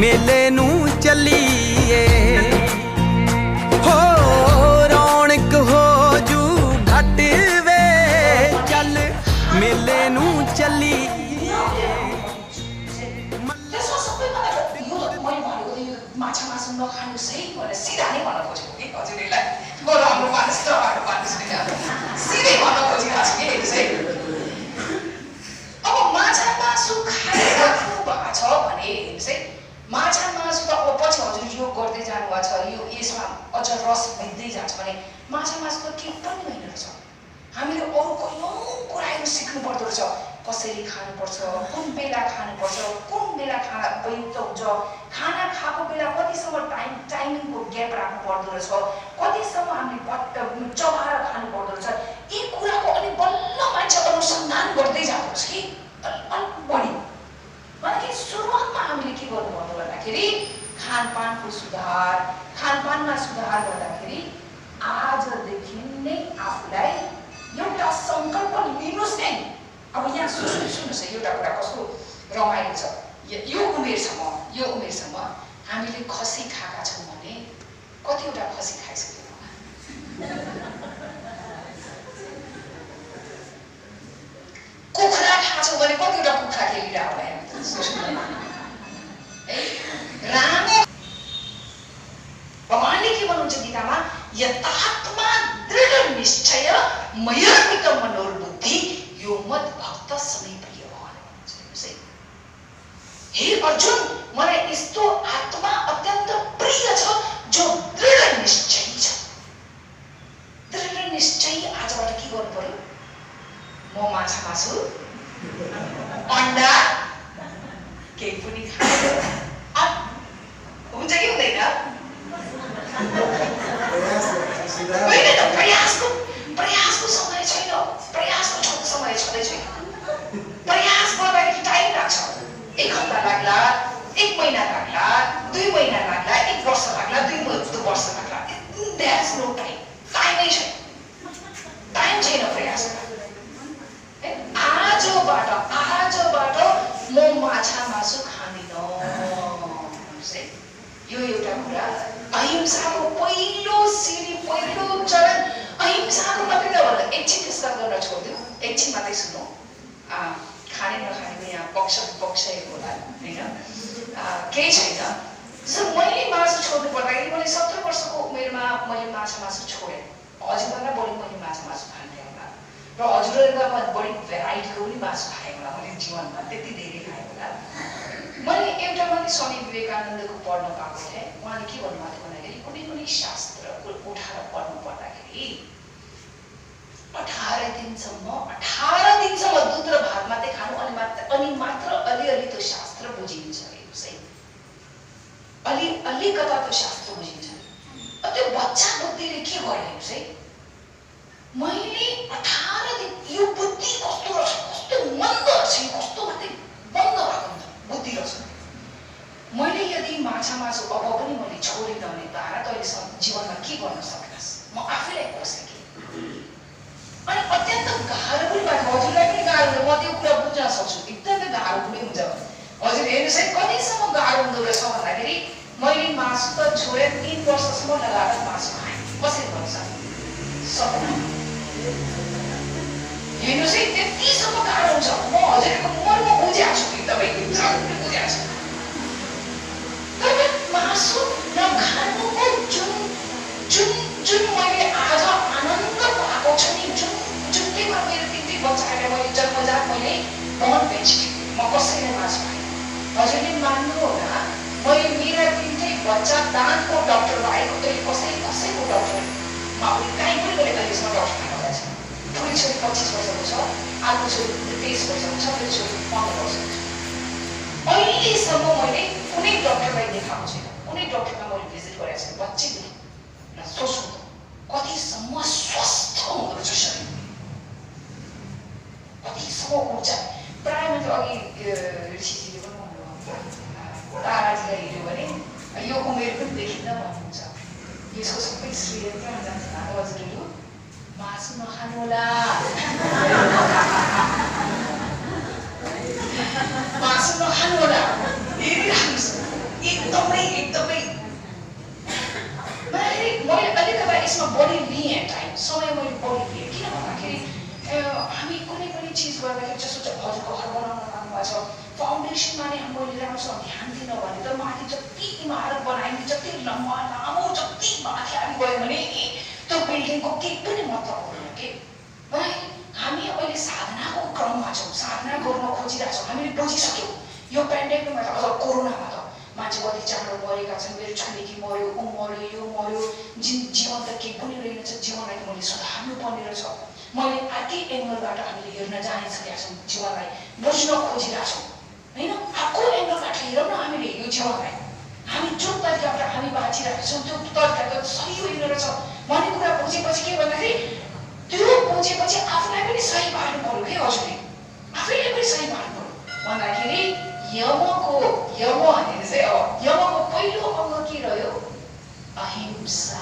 मेले नू चलीए हो रौनक हो जू घट वे चल मेले नू चलीए माछा मासु नखानुस् है भनेर सिधा नै भन्न खोजेको कि हजुरलाई बरु हाम्रो मानिस नखानु मानिस सिधै भन्न खोजिरहेको छु कि हेर्नु चाहिँ अब माछा मासु खाइराख्नु भएको छ भने हेर्नु चाहिँ माछा मासु त अब पछि हजुर योग गर्दै जानुभएको छ यो यसमा अझ रस भिज्दै जान्छ भने माछा मासु त के पनि होइन रहेछ हामीले अरू कयौँ कुराहरू सिक्नु पर्दो रहेछ कसरी खानुपर्छ कुन बेला खानुपर्छ कुन बेला खाना उपयुक्त हुन्छ खाना खाएको बेला कतिसम्म टाइमिङको ग्याप राख्नु पर्दो रहेछ कतिसम्म हामीले चबाएर खानु पर्दो रहेछ यी कुराको अलि बल्ल मान्छे अनुसन्धान गर्दै जानुपर्छ कि अलिक बढी कि सुरुवातमा हामीले के गर्नु पर्दो भन्दाखेरि खानपानको सुधार खानपानमा सुधार गर्दाखेरि आजदेखि नै आफूलाई एउटा सङ्कल्प लिनुहोस् नै अब यहाँ सुन्नुहोस् है एउटा कुरा कस्तो रमाइलो छ यो उमेरसम्म हामीले खसी खाएका छौँ भने कतिवटा खसी खाइसक्यौँ कुखुरा खान्छौँ भने कतिवटा कुखुरा खेलिरहेको होला है राम भगवानले के भन्नुहुन्छ गीतामा यथात्मा दृढ निश्चय मयर्पित मनोर्बुद्धि यो मत भक्त सबै प्रिय भगवान भन्नुहुन्छ हे अर्जुन मलाई यस्तो आत्मा अत्यन्त प्रिय छ जो दृढ निश्चयी छ दृढ निश्चयी आजबाट के गर्नु पर्यो म माछा मासु अन्डा केही पनि खाँदैन हुन्छ कि हुँदैन प्रयासको समय छैन प्रयासको समय छँदै छैन प्रयास गर्दाखेरि टाइम लाग्छ 1 हप्ता लाग्ला 1 महिना लाग्ला 2 महिना लाग्ला 1 वर्ष लाग्ला 2 वर्ष लाग्ला द्याट्स नो टाइम टाइमै छैन टाइम छैन प्रयास आजबाट म माछा मासु खाँदिन यो एउटा कुरा अहिंसाको पहिलो सिडी पहिलो चरण अहिंसाको मात्रै नभन्दा एकछिन त्यसमा गर्न छोडिदिउँ एकछिन मात्रै सुनौँ खाने नखानेको यहाँ पक्ष होला होइन केही छैन जस्तो मैले मासु छोड्नु पर्दाखेरि मैले 17 वर्षको उमेरमा मैले माछा मासु छोडेँ हजुरभन्दा बढी मैले माछा मासु खान्थेँ होला र हजुरहरूभन्दा बढी भेराइटीको पनि मासु खाएँ होला मैले जीवनमा त्यति धेरै खाएँ होला मैले एउटा मात्रै स्वामी विवेकानन्दको पढ्न पाएको थिएँ उहाँले के भन्नुभएको थियो भन्दाखेरि कुनै शास्त्र उठाएर पढ्नु पर्दाखेरि 18 दिनसम्म दुध र भात मात्रै खानु अनि मात्र अलिअलि त्यो शास्त्र बुझिन्छ अलिकता त्यो शास्त्र बुझिन्छ त्यो बच्चा बुद्धिले के गर्यो हेर्नुहोस् है मैले 18 दिन यो बुद्धि कस्तो रहेछ कस्तो मन्द रहेछ कस्तो मात्रै बन्द भएको बुद्धि रहेछ मैले यदि माछा मासु अब पनि मैले छोडिन भने तारा तैलेसम्म जीवनमा के गर्न सक्लास् म आफैलाई खोज्थेँ कि अनि अत्यन्त गाह्रो पनि भएको हजुरलाई पनि गाह्रो हुन्छ म त्यो कुरा बुझ्न सक्छु एकदमै गाह्रो पनि हुन्छ हजुर हेर्नुहोस् है कतिसम्म गाह्रो हुँदो रहेछ भन्दाखेरि मैले मासु त छोडेँ 3 वर्षसम्म लगातार मासु खाएँ कसरी भन्छ सपना हेर्नुहोस् है त्यतिसम्म गाह्रो हुन्छ म हजुरको मर्म बुझेको छु एकदमै बुझेको छु तर मासु नखानुको जुन मैले आज आनन्द पाएको छु नि जुनैमा मेरो 3 बच्चाहरूलाई मैले जन्मजात मैले नन भेजिटेरियन म कसैलाई मासु खाएँ हजुरले मान्नु होला मैले मेरा 3 बच्चा दाँतको डक्टर आएको कसैको डक्टर कहीँ पनि मैले अहिलेसम्म डक्टर खानु छ ठुली छोरी 25 वर्षको छ अर्को छोरी 23 वर्षको छ मेरो छोरी 15 वर्षको छ अहिलेसम्म मैले कुनै डक्टरलाई देखाएको छैन कुनै डक्टरमा मैले भिजिट गरेको छैन बच्चैदेखि सोच्नु कतिसम्म स्वस्थ हुँदो रहेछ शरीर कतिसम्म ऊर्जा प्रायः मान्छे अघि ऋषिजीले पनि भन्नुभयो ताराजीलाई हेऱ्यो भने यो उमेर पनि देखिन्न भन्नुहुन्छ यसको सबै श्रेय कहाँ जान्छ हजुरहरू मासु नखानु होला मासु नखानु होला हेरिराख्नुहोस् एकदमै एकदमै मैले अलिकति यसमा बढी लिएँ टाइम समय मैले बढी लिएँ किन भन्दाखेरि हामी कुनै पनि चिज गर्दाखेरि जस्तो हजुरको घर बनाउन लानुभएको छ फाउन्डेसनमा नै मैले राम्रोसँग ध्यान दिन भने त माथि जति इमारत बनाइन्छ जति लम्बा लामो जति माथि हामी गयो भने त्यो बिल्डिङको केही पनि मतलब हुँदैन के हामी अहिले साधनाको क्रममा छौँ साधना गर्न खोजिरहेको छौँ हामीले बुझिसक्यौँ यो पेन्डेमिकमा त अझ कोरोनामा त मान्छे कति चाँडो मरेका छन् मेरो छिमेकी मर्यो ऊ मर्यो यो मर्यो जीवन त केही पनि रहेनछ जीवनलाई त मैले सुधार्नु पर्ने रहेछ मैले अर्कै एङ्गलबाट हामीले हेर्न जानिसकेका छौँ जीवनलाई बुझ्न खोजिरहेका छौँ होइन अर्को एङ्गलबाट हेरौँ न हामीले यो जीवनलाई हामी जुन तरिकाबाट हामी बाँचिरहेका छौँ त्यो तरिका त सही होइन रहेछ भन्ने कुरा बुझेपछि के भन्दाखेरि त्यो बुझेपछि आफूलाई पनि सही पार्नु पर्यो के हजुरले आफैले पनि सही पार्नु पर्यो भन्दाखेरि यमको पहिलो अङ्ग के रह्यो अहिंसा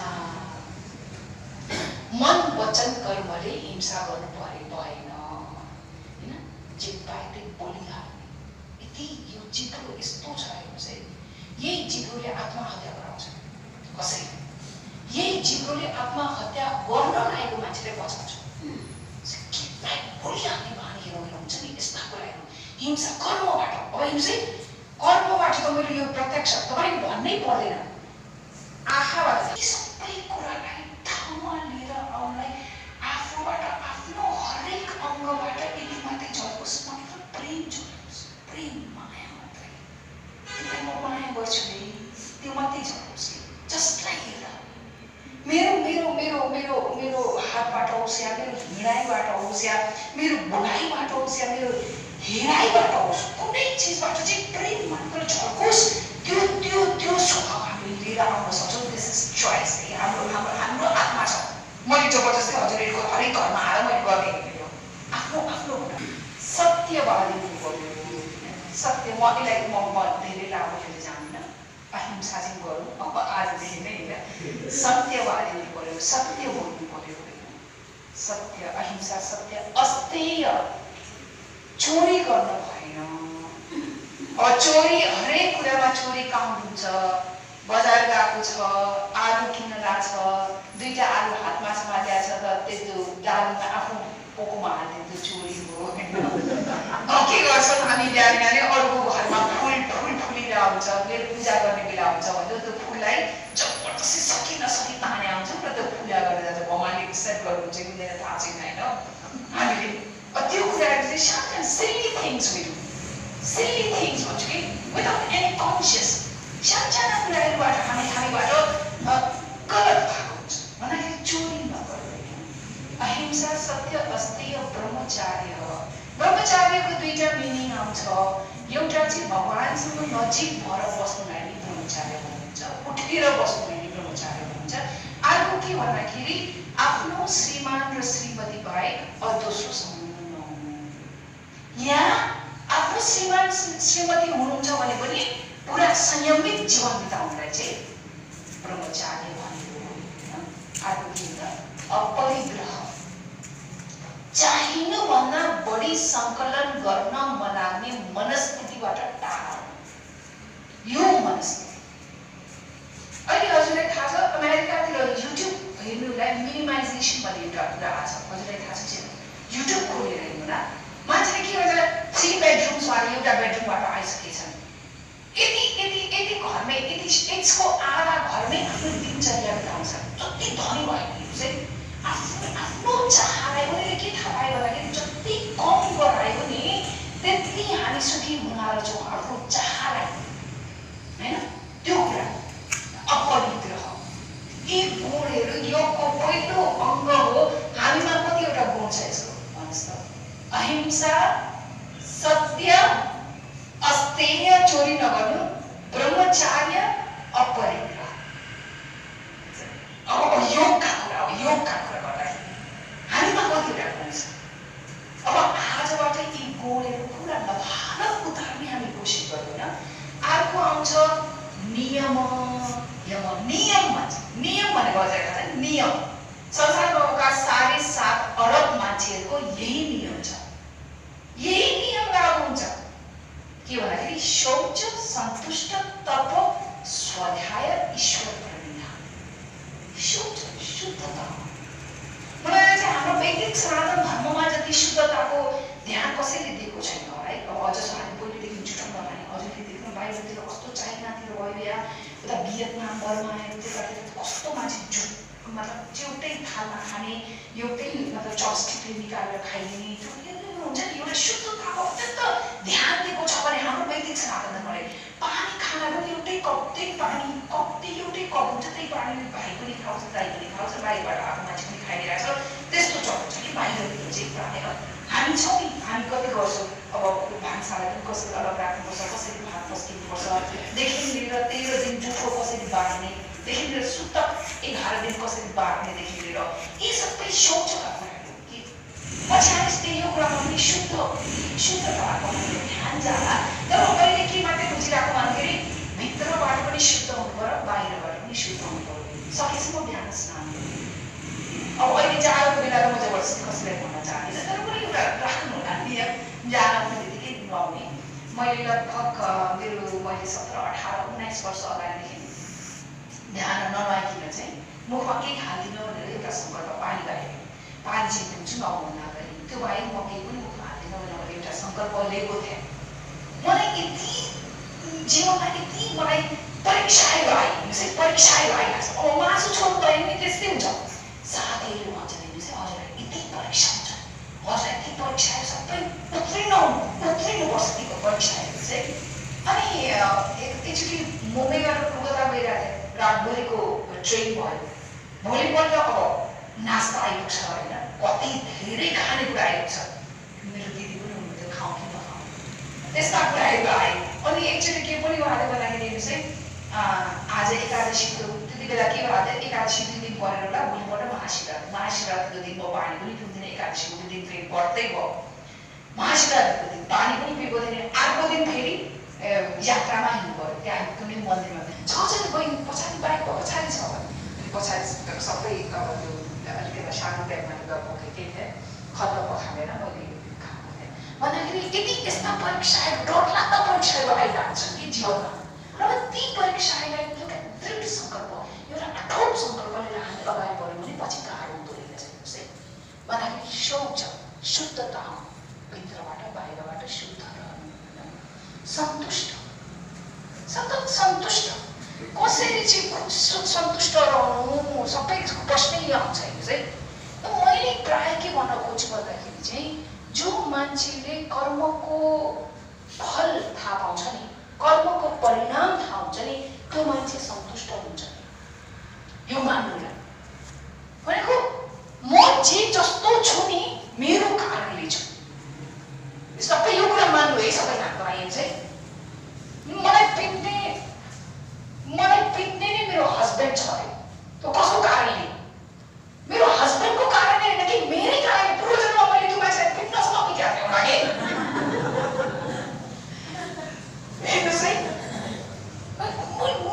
मन वचन कर्मले हिंसा गर्नु भएन होइन जिब्बाले बोलिहाल्ने यति यो जिब्रो यस्तो छ हेर्नुहोस् है यही जिब्रोले आत्महत्या गराउँछ कसैले यही जिब्रोले आत्महत्या गर्न लागेको मान्छेलाई बचाउँछ बोलिहाल्ने बानी हुन्छ नि यस्ता कुराहरू हिंसा कर्मबाट अब हेर्नुहोस् है कर्मबाट त मैले यो प्रत्यक्ष तपाईँले भन्नै पर्दैन आँखाबाट सबै कुरालाई ठाउँमा लिएर आउनलाई आफूबाट आफ्नो हरेक अङ्गबाट यदि मात्रै झल्कोस् मात्र प्रेम झल्कोस् प्रेम माया मात्रै म माया गर्छु नि त्यो मात्रै झल्कोस् जसलाई हेर्दा मेरो मेरो मेरो मेरो मेरो हातबाट होस् या मेरो हिँडाइबाट होस् या मेरो बोलाइबाट होस् या मेरो हेराइबाट होस् कुनै चिजबाट चाहिँ प्रेम मात्र झल्कोस् त्यो त्यो त्यो स्वभाव हामीले लिएर आउन सक्छौँ दिस इज चोइस हाम्रो हाम्रो हाम्रो आत्मा छ मैले जबरजस्ती हजुरहरूको हरेक घरमा आएर मैले गर्ने हो आफ्नो आफ्नो सत्यवादी हुनुपर्यो सत्य म यसलाई म धेरै लामो खेल्न जान्दिनँ अहिंसा चाहिँ गरौँ अब आजदेखि नै सत्यवादी हुनु पर्यो सत्य बोल्नु पर्यो सत्य अहिंसा सत्य अस्तेय चोरी गर्न भएन अब चोरी हरेक कुरामा चोरी काउन्ट हुन्छ बजार गएको छ आलु किन्न गएको छ दुईटा आलु हातमा समातेको छ त त्यो डालीमा आफ्नो पोकोमा हाल्ने त्यो चोरी हो के गर्छौँ हामी बिहान बिहानै अरूको घरमा फुल फुलिरहेको हुन्छ मेरो पूजा गर्ने बेला हुन्छ भने त्यो फुललाई जबरजस्ती सकि नसकि ताने आउँछौँ र त्यो पूजा गरेर जान्छ भगवान्ले एक्सेप्ट गर्नुहुन्छ कि हुँदैन थाहा छैन होइन हामीले त्यो कुराहरू चाहिँ सानो सिली थिङ्स भन्छु कि विदाउट एनी कन्सियस साना कुराहरूबाट हामीबाट गलत भएको हुन्छ भन्दाखेरि चोरी नगर्नु अहिंसा सत्य अस्तेय ब्रह्मचार्य ब्रह्मचार्यको दुईटा मिनिङ आउँछ एउटा चाहिँ भगवान्सँग नजिक भएर बस्नुलाई नै ब्रह्मचार्य भनिन्छ उठेर बस्नुलाई नै ब्रह्मचार्य भनिन्छ अर्को के भन्दाखेरि आफ्नो श्रीमान र श्रीमती बाहेक दोस्रो सम्बन्ध नहुनु यहाँ आफ्नो श्रीमान श्रीमती हुनुहुन्छ भने पनि पुरा संयमित जीवन बिताउनलाई चाहिँ ब्रह्मचार्य भनियो अर्को के हुन्छ अपरिग्रह चाहिनुभन्दा बढी सङ्कलन गर्न मनाउने मनस्थितिबाट टाढा यो मनस्थिति अहिले हजुरलाई थाहा छ अमेरिकातिर युट्युब हेर्नुलाई मिनिमाइजेसन भन्ने एउटा कुरा आएको छ हजुरलाई थाहा छ युट्युब खोलेर हेर्नु न मान्छेले के भन्छ 3 बेडरुम्सबाट एउटा बेडरुमबाट आइसकेछन् यति घरमै यसको आधा घरमै आफ्नो दिनचर्या बिताउँछ जति धनी भएको चाहिँ आफ्नो चाहलाई उनीहरूले के थाहा पायो भन्दाखेरि जति कम गरायो नि त्यति हामी सुखी हुन रहेछौँ अर्को चाहलाई होइन त्यो कुरा अपरिग्रह यी गुणहरू योगको पहिलो अङ्ग हो हामीमा कतिवटा गुण छ यसको भन्नुहोस् त अहिंसा सत्य अस्तेय चोरी नगर्नु ब्रह्मचार्य अपरिग्रह अब योगका कुरा गर्दाखेरि हामीमा कतिवटा गुण छ अब आजबाट यी गुणहरू पुरा लभालभ उतार्ने हामी कोसिस गर्दैन अर्को आउँछ नियम नियम भन्छ नियम भनेको हजुरलाई थाहा छ नियम संसारमा भएका 7.5 अरब मान्छेहरूको यही नियम छ यही नियम लागू हुन्छ के भन्दाखेरि शौच सन्तुष्ट तप स्वाध्याय ईश्वर प्रणिधान शुद्धता। मलाई चाहिँ हाम्रो वैदिक सनातन धर्ममा जति शुद्धताको ध्यान कसैले दिएको छैन है। अब अझ हामी पहिलेदेखि जुटाउन भने हजुरले देख्नु बाहिरतिर कस्तो चाइनातिर गयो या उता भियतनाम बर्मा त्यतातिर कस्तो मान्छे मतलब एउटै थालमा खाने एउटै मतलब चपस्टिकले निकालेर खाइने हुन्छ नि। एउटा शुद्धताको अत्यन्त ध्यान दिएको छ भने हाम्रो वैदिक सनातन धर्मले पानी खाना पनि एउटै कप त्यही पानी कप त्यही एउटै कप हुन्छ त्यही पानीले भाइ पनि खाउँछ दाइ पनि खाउँछ बाहिरबाट आएको मान्छे पनि खाइरहेको छ। त्यस्तो चल्छ कि बाहिरतिर चाहिँ प्रायः हामी छौँ नि। हामी कति गर्छौँ अब भान्सालाई पनि कसरी अलग राख्नुपर्छ कसरी भात पस्किनुपर्छ देखि लिएर 13 दिन जुठो कसरी बार्नेदेखि लिएर शुद्ध 11 दिन कसरी बार्नेदेखि लिएर यी सबै सोचका कुराहरू कि पछाडि यो कुरामा पनि शुद्धताको ध्यान जाला। तर मैले के मात्रै बुझिरहेको भन्दाखेरि भित्रबाट पनि शुद्ध हुनु पर्यो बाहिरबाट पनि शुद्ध हुनु पर्यो। सकेसम्म बिहान स्नान अब अहिले जाडोको बेलामा म जबरजस्ती कसैलाई भन्न चाहदिनँ तर पनि एउटा राख्नु होला नियम जाडो आउने बित्तिकै नुहाउने। मैले लगभग मैले 17, 18, 19 वर्ष अगाडिदेखि ध्यान ननुहाइकन चाहिँ मुखमा केही खाँदिनँ भनेर एउटा सङ्कल्प पानी बाहेक पानी चाहिँ पिउँछु नुहाउनुभन्दा अगाडि त्यो बाहेक म केही पनि मुखमा हाल्दिनँ भनेर एउटा सङ्कल्प लिएको थिएँ। मलाई यति जीवनमा यति मलाई परीक्षाहरू आइदिनुहोस् है परीक्षाहरू आइरहेको छ। अब मासु छोड्नु भयो भने त्यस्तै हुन्छ। साथीहरू भन्छ नि हजुरलाई यति परीक्षा हुन्छ हजुरलाई यति परीक्षाहरू सबै उत्रिनुपर्छ तिम्रो परीक्षाहरू चाहिँ। अनि एकचोटि मुम्बईबाट कोलकाता गइरहेको थिएँ रातभरिको ट्रेन भयो। भोलिपल्ट अब नास्ता आइपुग्छ होइन कति धेरै खानेकुरा आइपुग्छ। मेरो दिदी पनि हुनुहुन्थ्यो खाउँ कि नखाउँ त्यस्ता कुराहरू आयो। अनि एकचोटि के पनि उहाँले भन्दाखेरि हेर्नुहोस् है आज एकादशीको त्यति बेला के भएको थियो एकादशी 2 दिन परेर होला भोलिपल्ट महाशिवरात्रिको दिन म पानी पनि पिउँदिनँ। एकादशीको दिन फेरि बढ्दै भयो महाशिवरात्रिको दिन पानी पनि पिएको थिएन। अर्को दिन फेरि यात्रामा हिँड्नु पऱ्यो त्यहाँ कुनै मन्दिरमा छ बहिनी पछाडि बाइक पछाडि छ भने पछाडि सबै अब त्यो अलिकति सानो ब्यागमा गएको केही थिएँ खल्ल पखालेर मैले खाएको थिएँ भन्दाखेरि यति यस्ता परीक्षाहरू डरलाग्दा परीक्षाहरू आइरहेको छन् कि जीवनमा। र ती परीक्षालाई एउटा दृढ सङ्कल्प एउटा कठोर सङ्कल्प लिएर हामी अगाडि बढ्यौँ भने पछि गाह्रो हुँदो रहेछ है भन्दाखेरि शौच शुद्धता भित्रबाट बाहिरबाट शुद्ध रहनु सन्तुष्ट कसरी चाहिँ सन्तुष्ट रहनु सबै प्रश्नै आउँछ हेर्नुहोस् है। मैले प्रायः के भन्न खोज्छु भन्दाखेरि चाहिँ जो मान्छेले कर्मको फल थाहा पाउँछ नि कर्मको परिणाम थाहा हुन्छ नि त्यो मान्छे सन्तुष्ट हुन्छ यो मान्नुलाई भनेको म जे जस्तो छु नि मेरो कारणले छु सबै यो कुरा मान्नु है सबैजनाको लागि चाहिँ। मलाई पिट्ने नै मेरो हस्बेन्ड छ अरे त्यो कसको कारणले मेरो हस्बेन्डको कारणले होइन कि मेरै कारणले पूर्व जन्ममा मैले त्यो मान्छेलाई पिट्न सकेको थिएँ होला कि हेर्नुहोस् है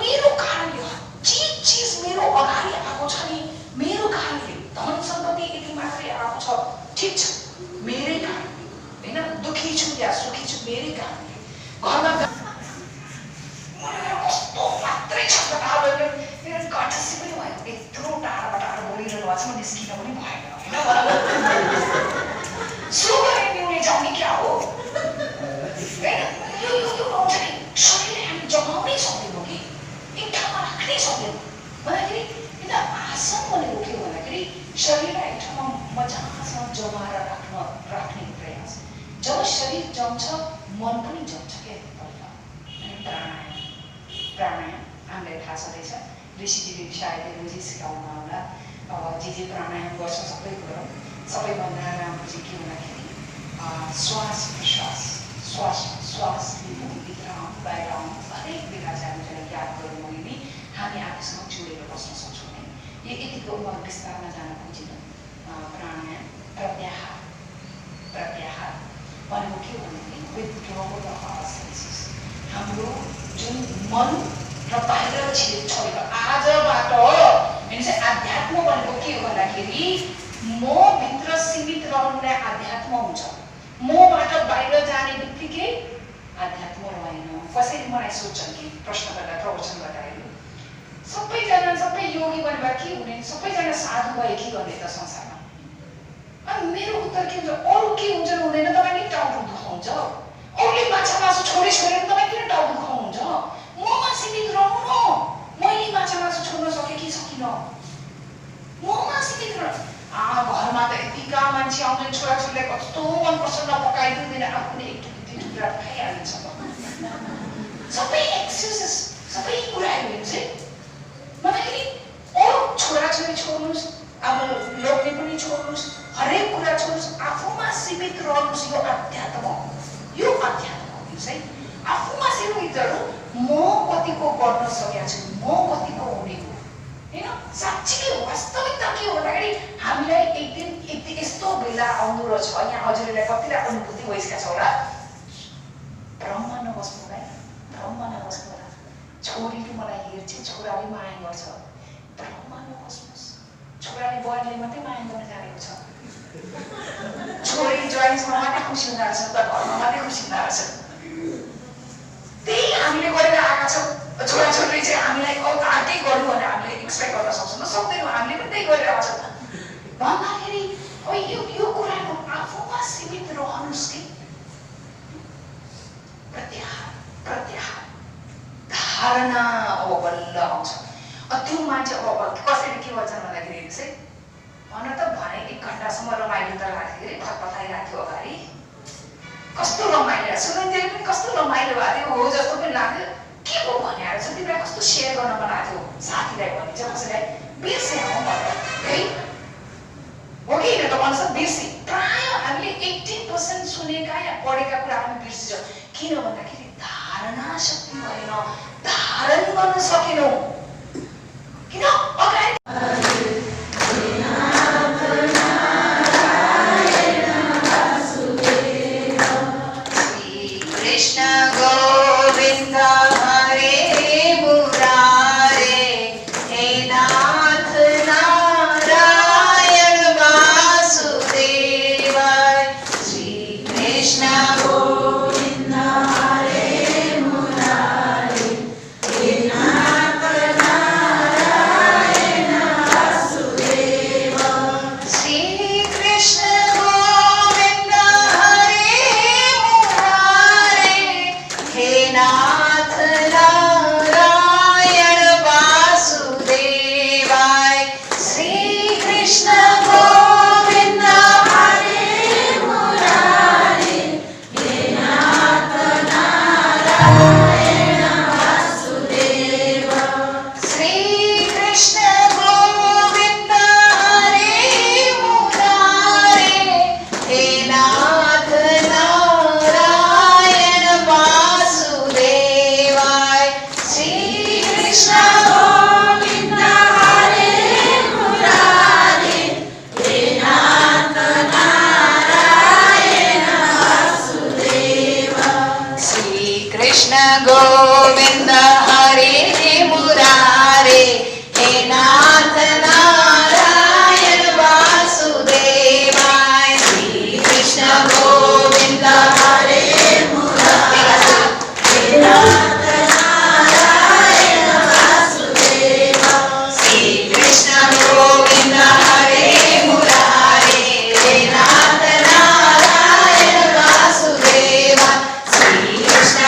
मेरो कारणले जे चिज मेरो अगाडि आएको छ नि मेरो कारणले धन सम्पत्ति यति मात्रै आएको छ ठिक छ मेरै कारणले होइन दुखी छु या सुखी छु मेरै कारणले घरमा कस्तो मात्रै छ मेरो कटसी पनि भयो यत्रो टाढा बोलिरहनु भएको छ म निस्किन पनि भएन होइन सो गरेर पिउने जाउने क्या हो होइन यो आउँछ नि शरीरले हामी जगाउनै सक्दैनौँ कि एक ठाउँमा राख्नै सक्दैनौँ भन्दाखेरि किन आसन भनेको के हो भन्दाखेरि शरीरलाई एक ठाउँमा मजासँग जमाएर राख्ने प्रयास। जब शरीर जम्छ मन पनि जम्छ क्या अनि प्राणायाम हामीलाई थाहा छँदैछ ऋषिजीले सायद रोजी सिकाउनु होला अब जे प्राणायाम गर्छ सबै गरौँ। सबैभन्दा राम्रो चाहिँ के भन्दाखेरि श्वास प्रश्वास लिनु भित्र आउनु बाहिर आउनु हरेक बेला चाहिँ हामीलाई याद गर्नु भने नि हामी आफूसँग जोडेर बस्न सक्छौँ है। यतिको म विस्तारमा जान खोजिनँ। प्राणायाम प्रत्याहार भनेको के भन्दाखेरि विथड्रल द हार्ट सेन्सेस हाम्रो जुन मन र बाहिर छोडेको आजबाट चाहिँ आध्यात्म भनेको के हो भन्दाखेरि म भित्र सीमित रहनुलाई आध्यात्म हुन्छ। मबाट बाहिर जाने बित्तिकै आध्यात्म भएन। कसैले मलाई सोध्छन् कि प्रश्न गर्दा प्रवचन गर्दाखेरि सबैजना सबै योगी बनेर के हुने, सबैजना साधु भए के गर्ने त संसारमा? अनि मेरो उत्तर के हुन्छ, अरू के हुन्छ हुँदैन, तपाईँ किन टाउको दुखाउँछ? अरूले माछा मासु छोडे छोडेर तपाईँ किन टाउको दुखाउनुहुन्छ? ममा सीमित रहनु न। मैले माछा मासु छोड्न सकेँ कि सकिनँ? ममा सीमित रहनु। घरमा त यतिका मान्छे आउँदैन, छोराछोरीलाई कस्तो मनपर्छ, नपकाइदिँदैन, आफूले एक टुक्रा खाइहालिन्छ। सबै एक्सक्युजेस, सबै कुराहरू हुन्छ है। भन्दाखेरि अरू छोराछोरी छोड्नुहोस्, अब लोग्ने पनि छोड्नुहोस्, हरेक कुरा छोड्नुहोस्, आफूमा सीमित रहनुहोस्। यो अध्यात्म हो, यो अध्यात्म हो है। आफूमा सीमित रहनु, म कतिको गर्न सकेको छु, म कतिको हुने हो होइन। साँच्चीकै वास्तविकता के हो भन्दाखेरि हामीलाई एक दिन यस्तो बेला आउँदो रहेछ, यहाँ हजुरलाई कतिलाई अनुभूति भइसकेको छ होला। भ्रममा नबस्नु होला, भ्रममा नबस्नु होला। छोरीले मलाई हेर्छ, छोराले माया गर्छ, भ्रममा नबस्नुहोस्। छोराले बुहारीले मात्रै माया गर्न जानेको छ, छोरी ज्वाइँसँग मात्रै खुसी हुँदो रहेछ, त घरमा मात्रै खुसी हुँदो रहेछ। त्यही हामीले गरेर आएका छौँ। छोराछोरीले चाहिँ हामीलाई अर्कै गर्नु भनेर हामीले एक्सपेक्ट गर्न सक्छौँ, सक्दैनौँ। हामीले पनि त्यही गरेर आएको छौँ भन्दाखेरि अब यो कुराहरू आफूमा सीमित रहनुहोस् कि प्रत्याहार प्रत्याहार धारणा अब बल्ल आउँछ। त्यो मान्छे अब कसैले के भन्छन् भन्दाखेरि हेर्नुहोस् है, भन त भने 1 घन्टासम्म रमाइलो त लाग्थ्यो अरे, फतफताइरहेको थियो अगाडि, कस्तो रमाइलो सुनिन्थ्यो पनि, कस्तो रमाइलो भएको थियो, हो जस्तो पनि लाग्थ्यो। के पो भने आएर चाहिँ तिमीलाई कस्तो सेयर गर्न मन लाग्थ्यो, साथीलाई भनिन्छ, कसैलाई बिर्से हौ मतलब है हो कि होइन त भन्छ, बिर्से। प्रायः हामीले 80% सुनेका या पढेका कुरा हामी बिर्सिन्छौँ। किन भन्दाखेरि धारणा शक्ति भएन, धारण गर्न सकेनौँ। किन अगाडि कृष्ण गोविंद हरे मुरारे, हे नाथ नारायण वासुदेवाय। श्री कृष्ण गोविंद हरे मुरारे, हे नाथ नारायण वासुदेवाय। श्री कृष्ण गोविंद हरे मुरारे, हे नाथ नारायण वासुदेवाय। श्री कृष्ण गोविंद हरे मुरारे, हे नाथ नारायण वासुदेवाय। श्री कृष्ण गोविंद हरे मुरारे, हे नाथ नारायण वासुदेवाय। श्री कृष्ण गोविंद हरे मुरारे, हे नाथ नारायण वासुदेवाय। श्री कृष्ण गोविंद हरे मुरारे, हे नाथ नारायण वासुदेवाय। श्री कृष्ण गोविंद हरे मुरारे, हे नाथ नारायण वासुदेवाय। श्री कृष्ण गोविंद हरे मुरारे, हे नाथ नारायण वासुदेवाय। श्री कृष्ण